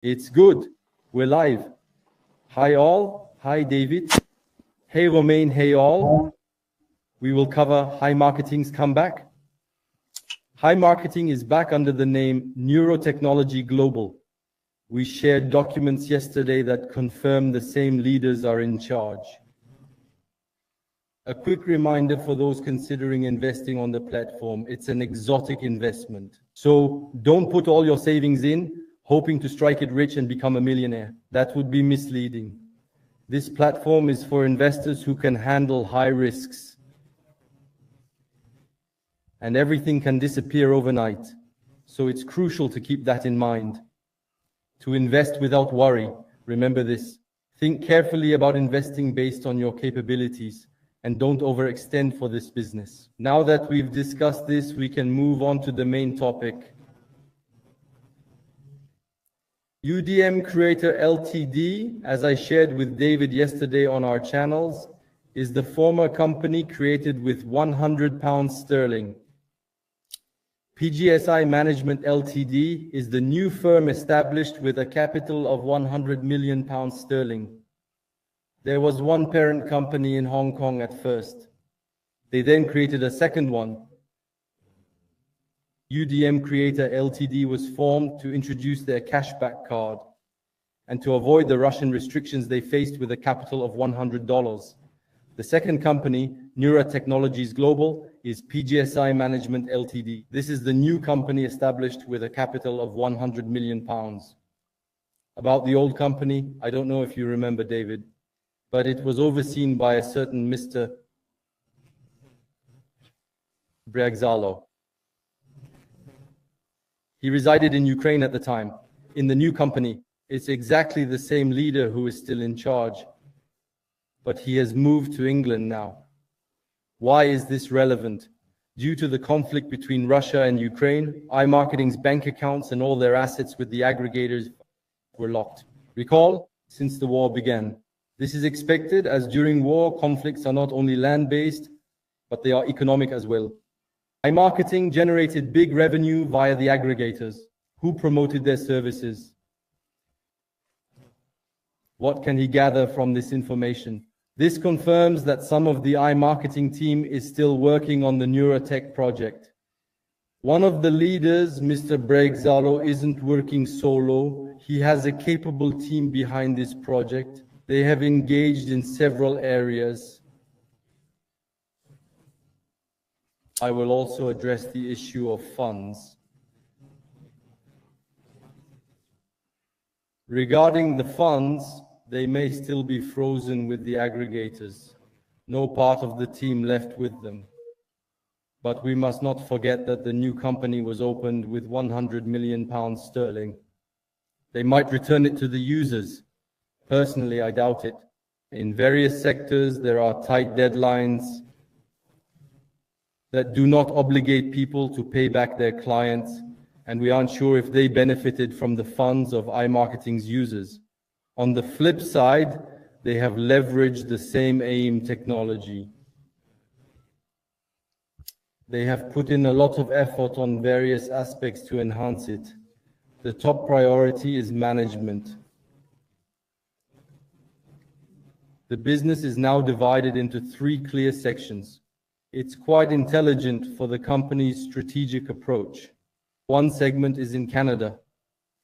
It's good. We're live. Hi all. Hi David. Hey Romain. Hey all. We will cover Hi Marketing's comeback. Hi Marketing is back under the name Neurotechnology Global. We shared documents yesterday that confirm the same leaders are in charge. A quick reminder for those considering investing on the platform, it's an exotic investment. So don't put all your savings in, hoping to strike it rich and become a millionaire. That would be misleading. This platform is for investors who can handle high risks. And everything can disappear overnight. So it's crucial to keep that in mind. To invest without worry, remember this. Think carefully about investing based on your capabilities and don't overextend for this business. Now that we've discussed this, we can move on to the main topic. UDM Creator Ltd, as I shared with David yesterday on our channels, is the former company created with £100. PGSI Management Ltd is the new firm established with a capital of £100 million. There was one parent company in Hong Kong at first. They then created a second one. UDM Creator Ltd was formed to introduce their cashback card and to avoid the Russian restrictions they faced with a capital of $100. The second company, Neurotechnologies Global, is PGSI Management Ltd. This is the new company established with a capital of £100 million. About the old company, I don't know if you remember, David, but it was overseen by a certain Mr. Breagzalo. He resided in Ukraine at the time. In the new company, it's exactly the same leader who is still in charge, but he has moved to England now. Why is this relevant? Due to the conflict between Russia and Ukraine, iMarketing's bank accounts and all their assets with the aggregators were locked. Recall, since the war began. This is expected as during war, conflicts are not only land-based, but they are economic as well. iMarketing generated big revenue via the aggregators, who promoted their services. What can he gather from this information? This confirms that some of the iMarketing team is still working on the Neurotech project. One of the leaders, Mr. Breagzalo, isn't working solo. He has a capable team behind this project. They have engaged in several areas. I will also address the issue of funds. Regarding the funds, they may still be frozen with the aggregators. No part of the team left with them. But we must not forget that the new company was opened with £100 million. They might return it to the users. Personally, I doubt it. In various sectors, there are tight deadlines that do not obligate people to pay back their clients, and we aren't sure if they benefited from the funds of iMarketing's users. On the flip side, they have leveraged the same AIM technology. They have put in a lot of effort on various aspects to enhance it. The top priority is management. The business is now divided into 3 clear sections. It's quite intelligent for the company's strategic approach. One segment is in Canada.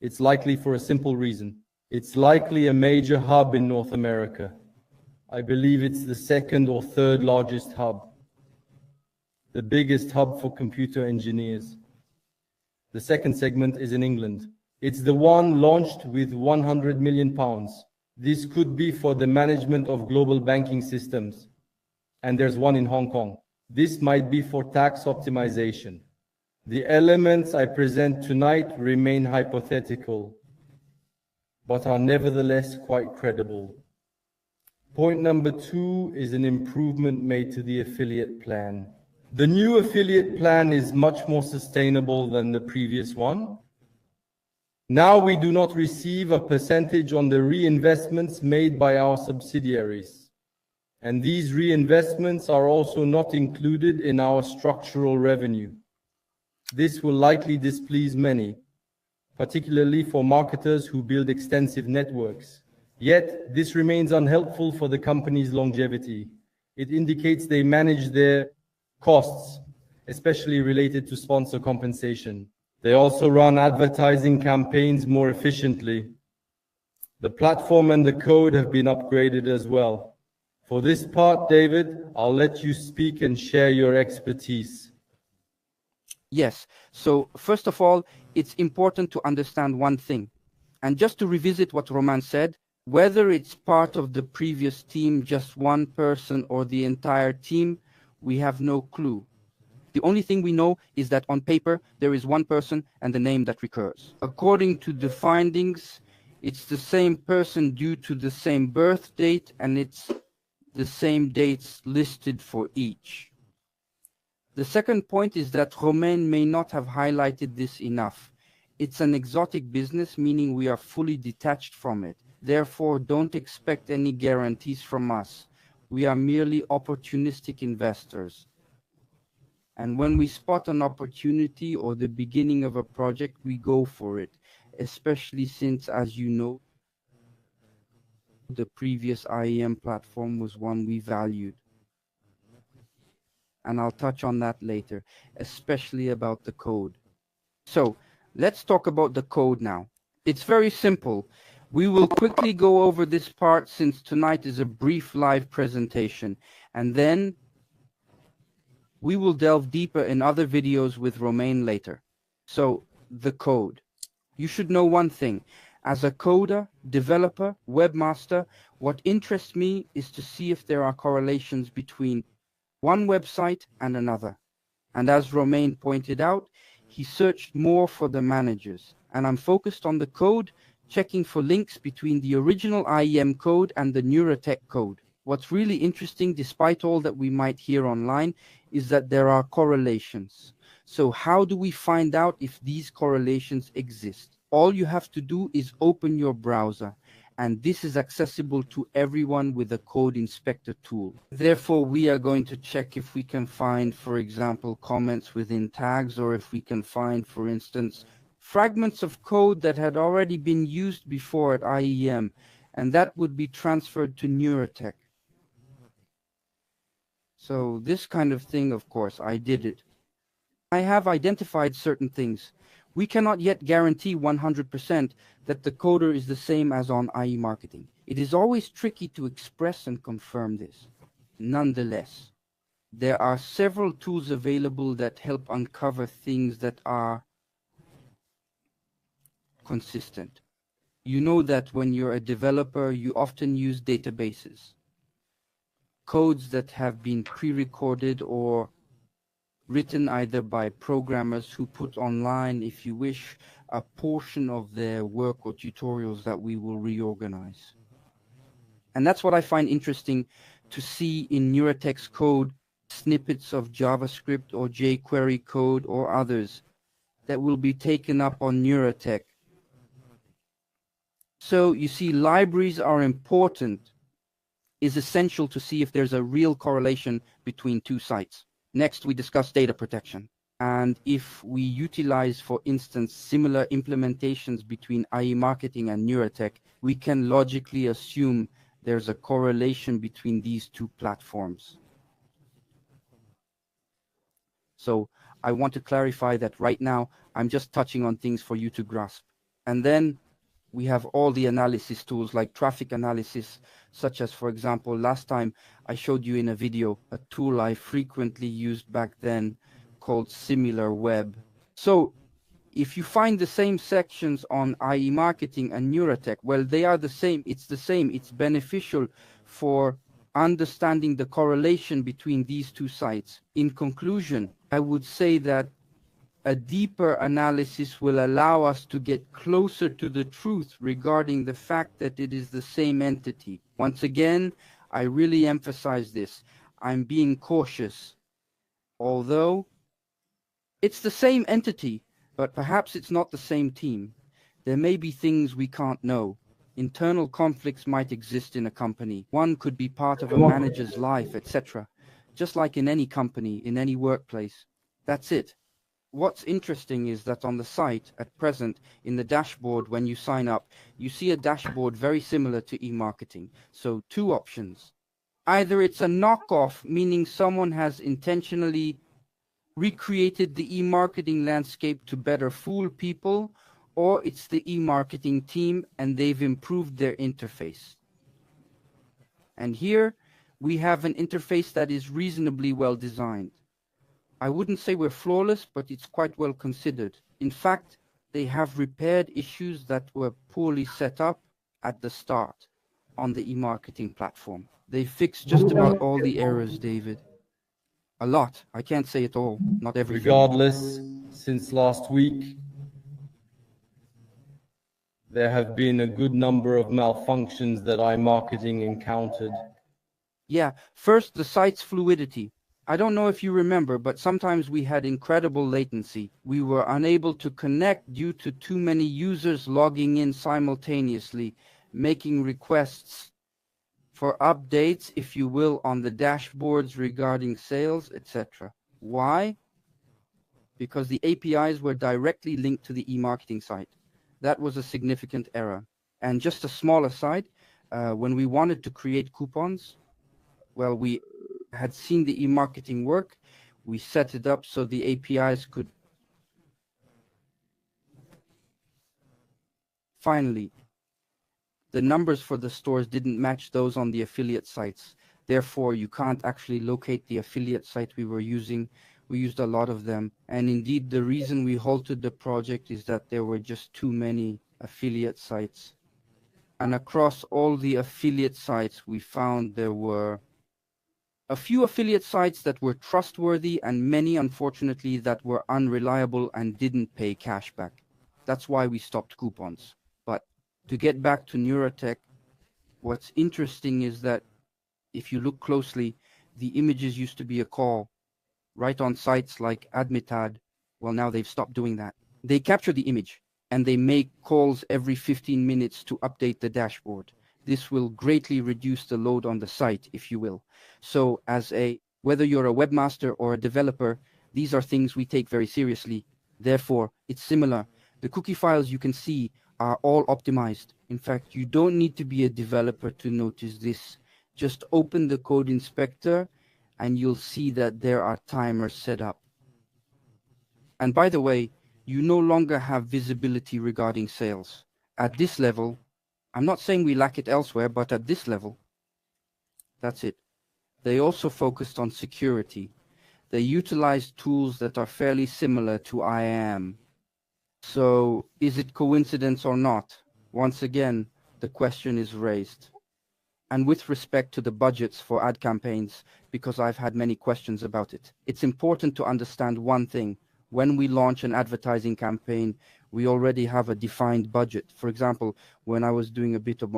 It's likely for a simple reason. It's likely a major hub in North America. I believe it's the 2nd or 3rd largest hub. The biggest hub for computer engineers. The second segment is in England. It's the one launched with £100 million. This could be for the management of global banking systems. And there's one in Hong Kong. This might be for tax optimization. The elements I present tonight remain hypothetical, but are nevertheless quite credible. Point number 2 is an improvement made to the affiliate plan. The new affiliate plan is much more sustainable than the previous one. Now we do not receive a percentage on the reinvestments made by our subsidiaries. And these reinvestments are also not included in our structural revenue. This will likely displease many. particularly for marketers who build extensive networks. Yet, this remains unhelpful for the company's longevity. It indicates they manage their costs, especially related to sponsor compensation. They also run advertising campaigns more efficiently. The platform and the code have been upgraded as well. For this part, David, I'll let you speak and share your expertise. Yes, so first of all, it's important to understand one thing. And just to revisit what Roman said, whether it's part of the previous team, just one person, or the entire team, we have no clue. The only thing we know is that on paper, there is one person and the name that recurs. According to the findings, it's the same person due to the same birth date, and it's the same dates listed for each. The second point is that Romain may not have highlighted this enough. It's an exotic business, meaning we are fully detached from it. Therefore, don't expect any guarantees from us. We are merely opportunistic investors. And when we spot an opportunity or the beginning of a project, we go for it, especially since, as you know, the previous IEM platform was one we valued. And I'll touch on that later, especially about the code. So let's talk about the code now. It's very simple. We will quickly go over this part since tonight is a brief live presentation, and then we will delve deeper in other videos with Romain later. So the code. You should know one thing. As a coder, developer, webmaster, what interests me is to see if there are correlations between one website and another. And as Romain pointed out, he searched more for the managers. And I'm focused on the code, checking for links between the original IEM code and the Neurotech code. What's really interesting, despite all that we might hear online, is that there are correlations. So how do we find out if these correlations exist? All you have to do is open your browser, and this is accessible to everyone with a code inspector tool. Therefore, we are going to check if we can find, for example, comments within tags, or if we can find, for instance, fragments of code that had already been used before at IEM, and that would be transferred to Neurotech. So this kind of thing, of course, I did it. I have identified certain things. We cannot yet guarantee 100% that the coder is the same as on IE marketing. It is always tricky to express and confirm this. Nonetheless, there are several tools available that help uncover things that are consistent. You know that when you're a developer, you often use databases, codes that have been pre-recorded or written either by programmers who put online, if you wish, a portion of their work or tutorials that we will reorganize. And that's what I find interesting to see in Neurotech's code, snippets of JavaScript or jQuery code or others that will be taken up on Neurotech. So you see, libraries are important, is essential to see if there's a real correlation between two sites. Next, we discuss data protection. And if we utilize, for instance, similar implementations between IE Marketing and Neurotech, we can logically assume there's a correlation between these two platforms. So I want to clarify that right now, I'm just touching on things for you to grasp. And then we have all the analysis tools like traffic analysis, such as, for example, last time I showed you in a video a tool I frequently used back then called SimilarWeb. So if you find the same sections on IE Marketing and Neurotech, well, they are the same. It's the same. It's beneficial for understanding the correlation between these two sites. In conclusion, I would say that a deeper analysis will allow us to get closer to the truth regarding the fact that it is the same entity. Once again, I really emphasize this. I'm being cautious. Although it's the same entity, but perhaps it's not the same team. There may be things we can't know. Internal conflicts might exist in a company. One could be part of a manager's life, etc. Just like in any company, in any workplace. That's it. what's interesting is that on the site at present, in the dashboard, when you sign up, you see a dashboard very similar to e-marketing. So two options. Either it's a knockoff, meaning someone has intentionally recreated the e-marketing landscape to better fool people, or it's the e-marketing team and they've improved their interface. And here we have an interface that is reasonably well designed. I wouldn't say we're flawless, but it's quite well considered. In fact, they have repaired issues that were poorly set up at the start on the e-marketing platform. They fixed just about all the errors, David. A lot. I can't say it all, not everything. Regardless, since last week, there have been a good number of malfunctions that iMarketing encountered. Yeah, first, the site's fluidity. I don't know if you remember, but sometimes we had incredible latency. We were unable to connect due to too many users logging in simultaneously, making requests for updates, if you will, on the dashboards regarding sales, etc. Why? Because the APIs were directly linked to the e-marketing site. That was a significant error. And just a small aside, when we wanted to create coupons, well, we had seen the e-marketing work. We set it up so the APIs could. Finally, the numbers for the stores didn't match those on the affiliate sites. Therefore, you can't actually locate the affiliate site we were using. We used a lot of them. And indeed, the reason we halted the project is that there were just too many affiliate sites. And across all the affiliate sites, we found there were a few affiliate sites that were trustworthy and many, unfortunately, that were unreliable and didn't pay cash back. That's why we stopped coupons. But to get back to Neurotech, what's interesting is that if you look closely, the images used to be a call right on sites like Admitad. Well, now they've stopped doing that. They capture the image and they make calls every 15 minutes to update the dashboard. This will greatly reduce the load on the site, if you will. So whether you're a webmaster or a developer, these are things we take very seriously. Therefore, it's similar. The cookie files you can see are all optimized. In fact, you don't need to be a developer to notice this. Just open the code inspector and you'll see that there are timers set up. And by the way, you no longer have visibility regarding sales. At this level, I'm not saying we lack it elsewhere, but at this level, that's it. They also focused on security. They utilized tools that are fairly similar to IAM. So is it coincidence or not? Once again, the question is raised. And with respect to the budgets for ad campaigns, because I've had many questions about it, it's important to understand one thing. When we launch an advertising campaign, we already have a defined budget. For example, when I was doing a bit of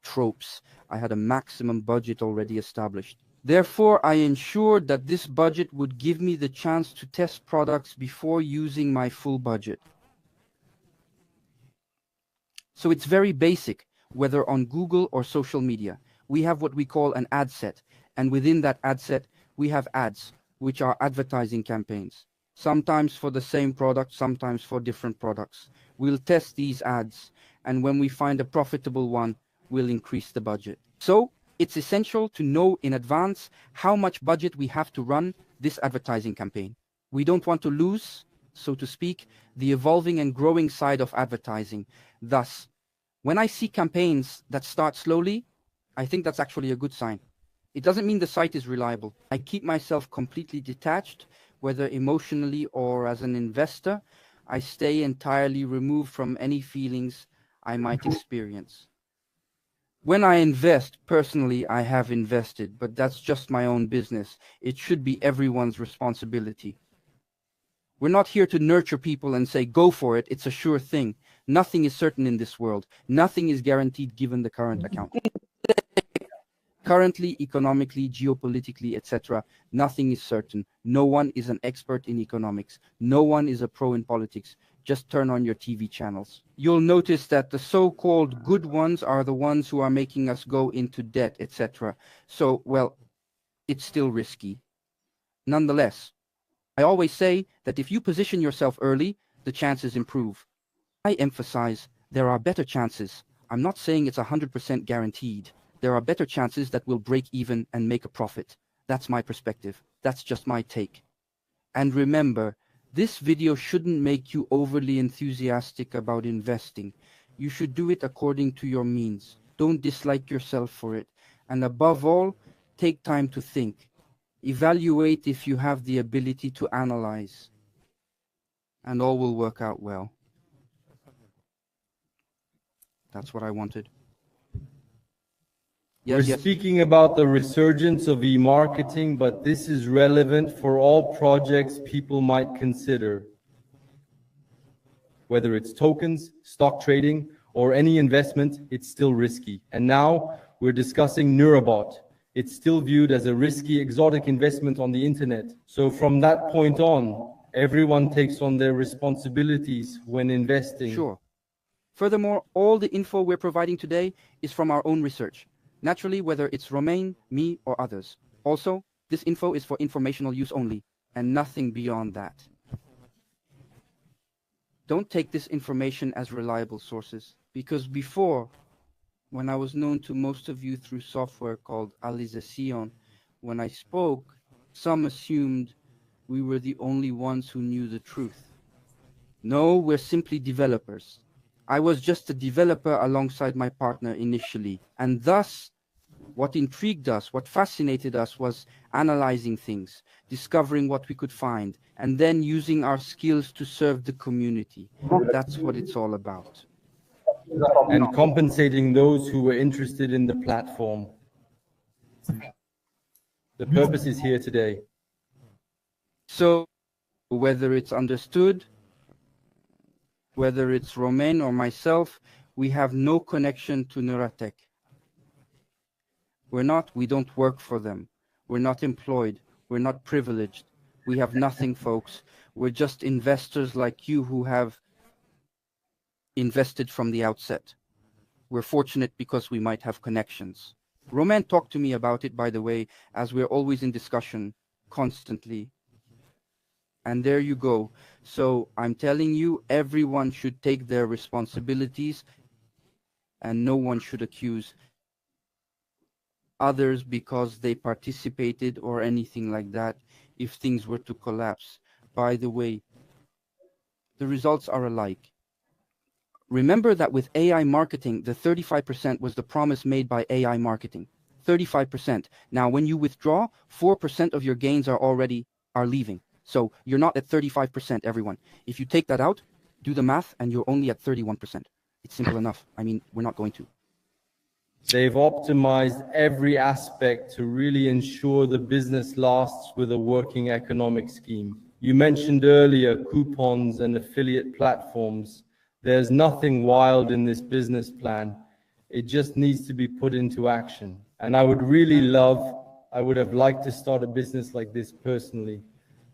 tropes, I had a maximum budget already established. Therefore, I ensured that this budget would give me the chance to test products before using my full budget. So it's very basic, whether on Google or social media. We have what we call an ad set, and within that ad set, we have ads, which are advertising campaigns. Sometimes for the same product, sometimes for different products. We'll test these ads, and when we find a profitable one, we'll increase the budget. So it's essential to know in advance how much budget we have to run this advertising campaign. We don't want to lose, so to speak, the evolving and growing side of advertising. Thus, when I see campaigns that start slowly, I think that's actually a good sign. It doesn't mean the site is reliable. I keep myself completely detached, whether emotionally or as an investor. I stay entirely removed from any feelings I might experience. When I invest, personally, I have invested, but that's just my own business. It should be everyone's responsibility. We're not here to nurture people and say, go for it, it's a sure thing. Nothing is certain in this world. Nothing is guaranteed given the current account. Currently, economically, geopolitically, etc., nothing is certain. No one is an expert in economics. No one is a pro in politics. Just turn on your TV channels. You'll notice that the so-called good ones are the ones who are making us go into debt, etc. So, well, it's still risky. Nonetheless, I always say that if you position yourself early, the chances improve. I emphasize there are better chances. I'm not saying it's 100% guaranteed. There are better chances that will break even and make a profit. That's my perspective. That's just my take. And remember, this video shouldn't make you overly enthusiastic about investing. You should do it according to your means. Don't dislike yourself for it. And above all, take time to think. Evaluate if you have the ability to analyze. And all will work out well. That's what I wanted. We're speaking about the resurgence of e-marketing, but this is relevant for all projects people might consider. Whether it's tokens, stock trading, or any investment, it's still risky. And now we're discussing Neurobot. It's still viewed as a risky, exotic investment on the internet. So from that point on, everyone takes on their responsibilities when investing. Sure. Furthermore, all the info we're providing today is from our own research. Naturally, whether it's Romain, me, or others. Also, this info is for informational use only, and nothing beyond that. Don't take this information as reliable sources, because before, when I was known to most of you through software called Alization, when I spoke, some assumed we were the only ones who knew the truth. No, we're simply developers. I was just a developer alongside my partner initially, and thus, what intrigued us, what fascinated us was analyzing things, discovering what we could find, and then using our skills to serve the community. That's what it's all about. And compensating those who were interested in the platform. The purpose is here today. So, whether it's understood, whether it's Romain or myself, we have no connection to Neuratech. We don't work for them. We're not employed. We're not privileged. We have nothing, folks. We're just investors like you who have invested from the outset. We're fortunate because we might have connections. Romain talked to me about it, by the way, as we're always in discussion, constantly. And there you go. So I'm telling you, everyone should take their responsibilities and no one should accuse others because they participated or anything like that if things were to collapse. By the way, the results are alike. Remember that with AI marketing, the 35% was the promise made by AI marketing. 35%. Now, when you withdraw, 4% of your gains are leaving. So you're not at 35%, everyone. If you take that out, do the math, and you're only at 31%. It's simple enough. I mean, we're not going to. They've optimized every aspect to really ensure the business lasts with a working economic scheme. You mentioned earlier coupons and affiliate platforms. There's nothing wild in this business plan. It just needs to be put into action. And I would have liked to start a business like this personally,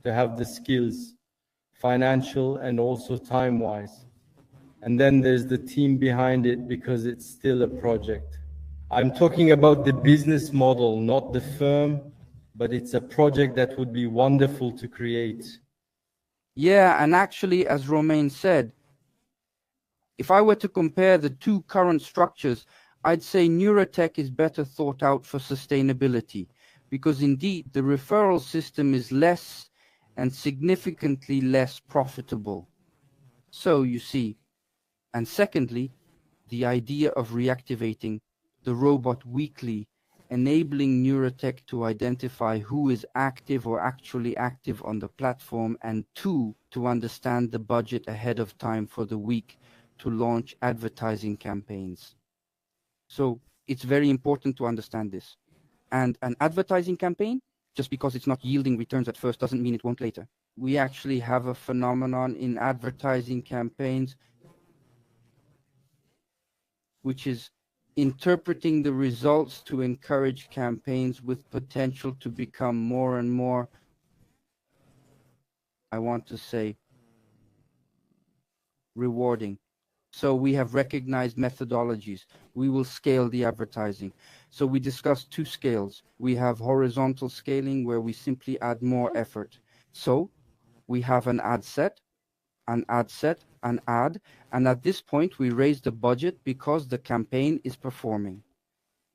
to have the skills, financial and also time-wise. And then there's the team behind it because it's still a project. I'm talking about the business model, not the firm, but it's a project that would be wonderful to create. Yeah, and actually, as Romain said, if I were to compare the two current structures, I'd say Neuratech is better thought out for sustainability, because indeed the referral system is less and significantly less profitable. So you see, and secondly, the idea of reactivating the robot weekly, enabling Neuratech to identify who is active or actually active on the platform, and two, to understand the budget ahead of time for the week to launch advertising campaigns. So it's very important to understand this. And an advertising campaign, just because it's not yielding returns at first, doesn't mean it won't later. We actually have a phenomenon in advertising campaigns, which is interpreting the results to encourage campaigns with potential to become more and more, I want to say, rewarding. So we have recognized methodologies. We will scale the advertising. So we discussed two scales. We have horizontal scaling, where we simply add more effort. So we have an ad set, an ad set, an ad, and at this point we raise the budget because the campaign is performing.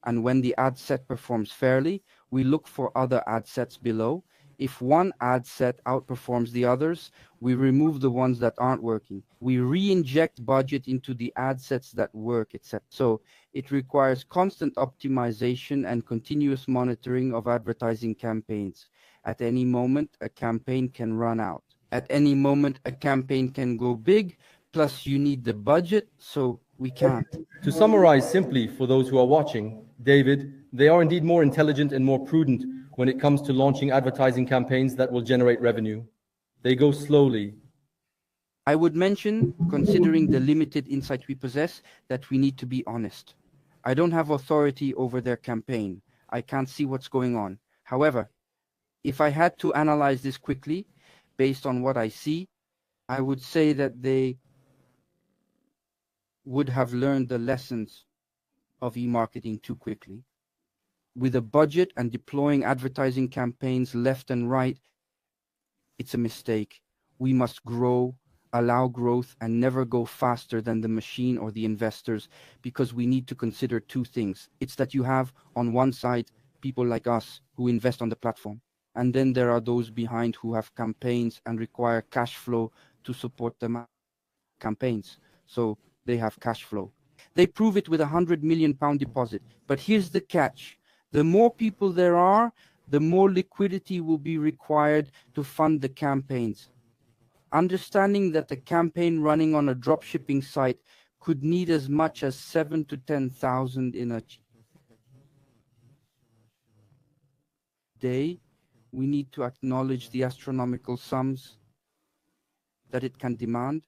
And when the ad set performs fairly, we look for other ad sets below. If one ad set outperforms the others, we remove the ones that aren't working. We re-inject budget into the ad sets that work, etc. So it requires constant optimization and continuous monitoring of advertising campaigns. At any moment, a campaign can run out. At any moment, a campaign can go big, plus you need the budget, so we can't. To summarize simply for those who are watching, David, they are indeed more intelligent and more prudent when it comes to launching advertising campaigns that will generate revenue. They go slowly. I would mention, considering the limited insight we possess, that we need to be honest. I don't have authority over their campaign. I can't see what's going on. However, if I had to analyze this quickly, based on what I see, I would say that they would have learned the lessons of e-marketing too quickly. With a budget and deploying advertising campaigns left and right, it's a mistake. We must grow, allow growth, and never go faster than the machine or the investors, because we need to consider two things. It's that you have, on one side, people like us who invest on the platform, and then there are those behind who have campaigns and require cash flow to support the campaigns. So they have cash flow. They prove it with £100 million deposit. But here's the catch. The more people there are, the more liquidity will be required to fund the campaigns. Understanding that the campaign running on a dropshipping site could need as much as 7 to 10,000 in a day, we need to acknowledge the astronomical sums that it can demand.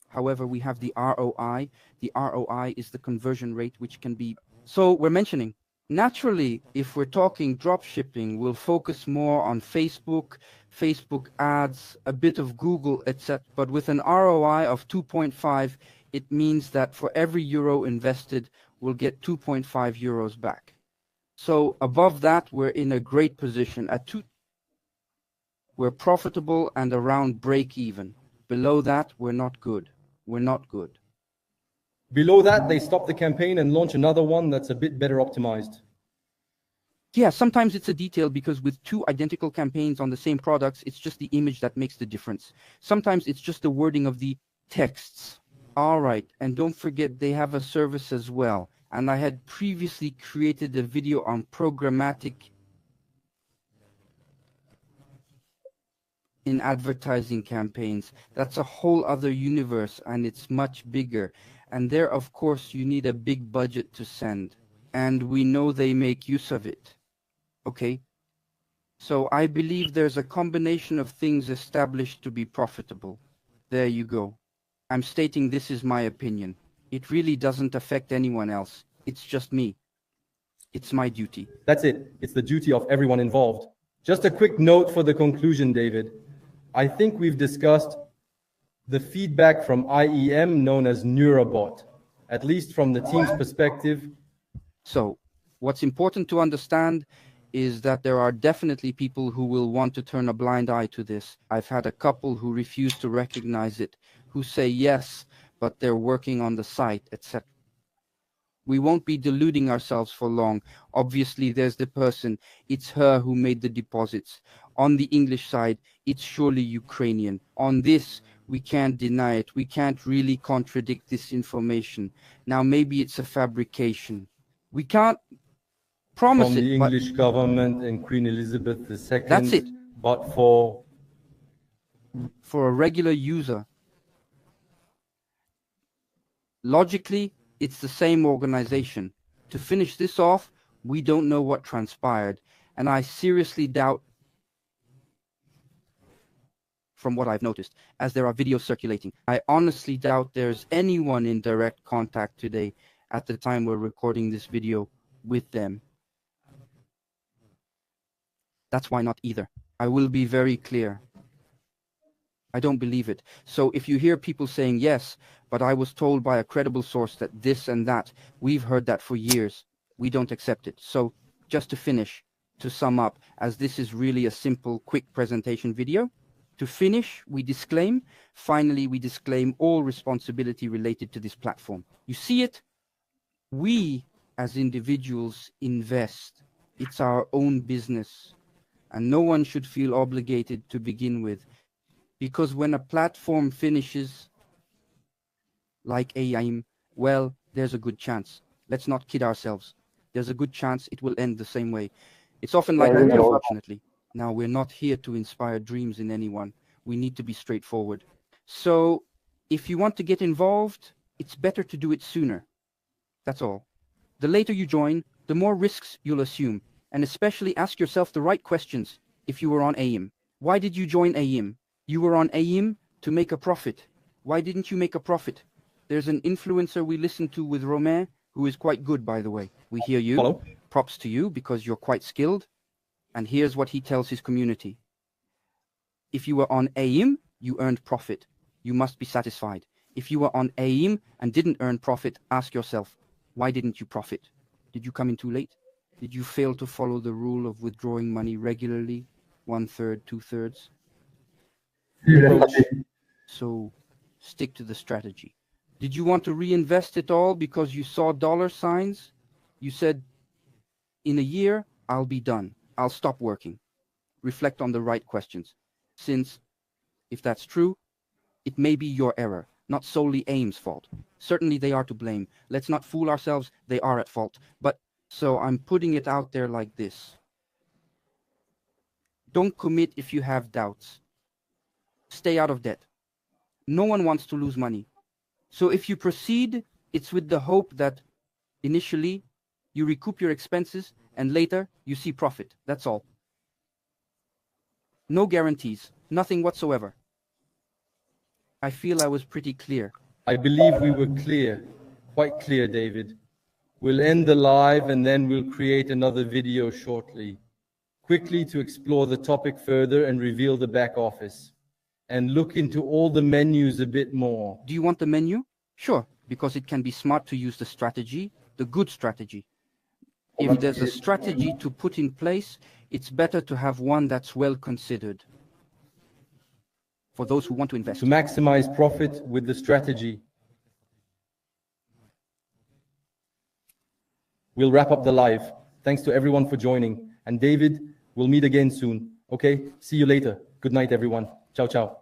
However, we have the ROI. The ROI is the conversion rate, which can be... So we're mentioning, naturally, if we're talking drop shipping, we'll focus more on Facebook ads, a bit of Google, etc. But with an ROI of 2.5, it means that for every euro invested, we'll get 2.5 euros back. So above that, we're in a great position. At 2, we're profitable and around break even. Below that, we're not good. We're not good. Below that, they stop the campaign and launch another one that's a bit better optimized. Yeah, sometimes it's a detail, because with two identical campaigns on the same products, it's just the image that makes the difference. Sometimes it's just the wording of the texts. All right, and don't forget they have a service as well. And I had previously created a video on programmatic in advertising campaigns. That's a whole other universe, and it's much bigger. And there, of course, you need a big budget to send. And we know they make use of it. Okay? So I believe there's a combination of things established to be profitable. There you go. I'm stating this is my opinion. It really doesn't affect anyone else. It's just me. It's my duty. That's it. It's the duty of everyone involved. Just a quick note for the conclusion, David. I think we've discussed the feedback from IEM known as Neurobot, at least from the team's perspective. So what's important to understand is that there are definitely people who will want to turn a blind eye to this. I've had a couple who refuse to recognize it, who say yes, but they're working on the site, etc. We won't be deluding ourselves for long. Obviously, there's the person. It's her who made the deposits. On the English side, it's surely Ukrainian. On this, we can't deny it. We can't really contradict this information. Now, maybe it's a fabrication. We can't promise from it. The English government and Queen Elizabeth II. That's it. But for a regular user, logically, it's the same organization. To finish this off, we don't know what transpired, and I seriously doubt, from what I've noticed, as there are videos circulating, I honestly doubt there's anyone in direct contact today at the time we're recording this video with them. That's why not either. I will be very clear. I don't believe it. So if you hear people saying, yes, but I was told by a credible source that this and that, we've heard that for years. We don't accept it. So just to finish, to sum up, as this is really a simple, quick presentation video, To finish, we disclaim. Finally, we disclaim all responsibility related to this platform. You see it? We, as individuals, invest. It's our own business. And no one should feel obligated to begin with. Because when a platform finishes, like AIM, well, there's a good chance. Let's not kid ourselves. There's a good chance it will end the same way. It's often like that, unfortunately. Now, we're not here to inspire dreams in anyone. We need to be straightforward. So, if you want to get involved, it's better to do it sooner. That's all. The later you join, the more risks you'll assume. And especially ask yourself the right questions if you were on AIM. Why did you join AIM? You were on AIM to make a profit. Why didn't you make a profit? There's an influencer we listen to with Romain, who is quite good, by the way. We hear you. Follow. Props to you because you're quite skilled. And here's what he tells his community. If you were on AIM, you earned profit. You must be satisfied. If you were on AIM and didn't earn profit, ask yourself, why didn't you profit? Did you come in too late? Did you fail to follow the rule of withdrawing money regularly? 1/3, 2/3? So stick to the strategy. Did you want to reinvest it all because you saw dollar signs? You said, in a year, I'll be done. I'll stop working. Reflect on the right questions. Since, if that's true, it may be your error, not solely AIM's fault. Certainly they are to blame. Let's not fool ourselves, they are at fault. But, so I'm putting it out there like this. Don't commit if you have doubts. Stay out of debt. No one wants to lose money. So if you proceed, it's with the hope that initially you recoup your expenses and later you see profit. That's all. No guarantees, nothing whatsoever. I feel I was pretty clear. I believe we were clear, quite clear, David. We'll end the live and then we'll create another video shortly, quickly to explore the topic further and reveal the back office, and look into all the menus a bit more. Do you want the menu? Sure, because it can be smart to use the strategy, the good strategy. If there's a strategy to put in place, it's better to have one that's well considered. For those who want to invest. To maximize profit with the strategy. We'll wrap up the live. Thanks to everyone for joining. And David, we'll meet again soon. Okay? See you later. Good night, everyone. Ciao, ciao.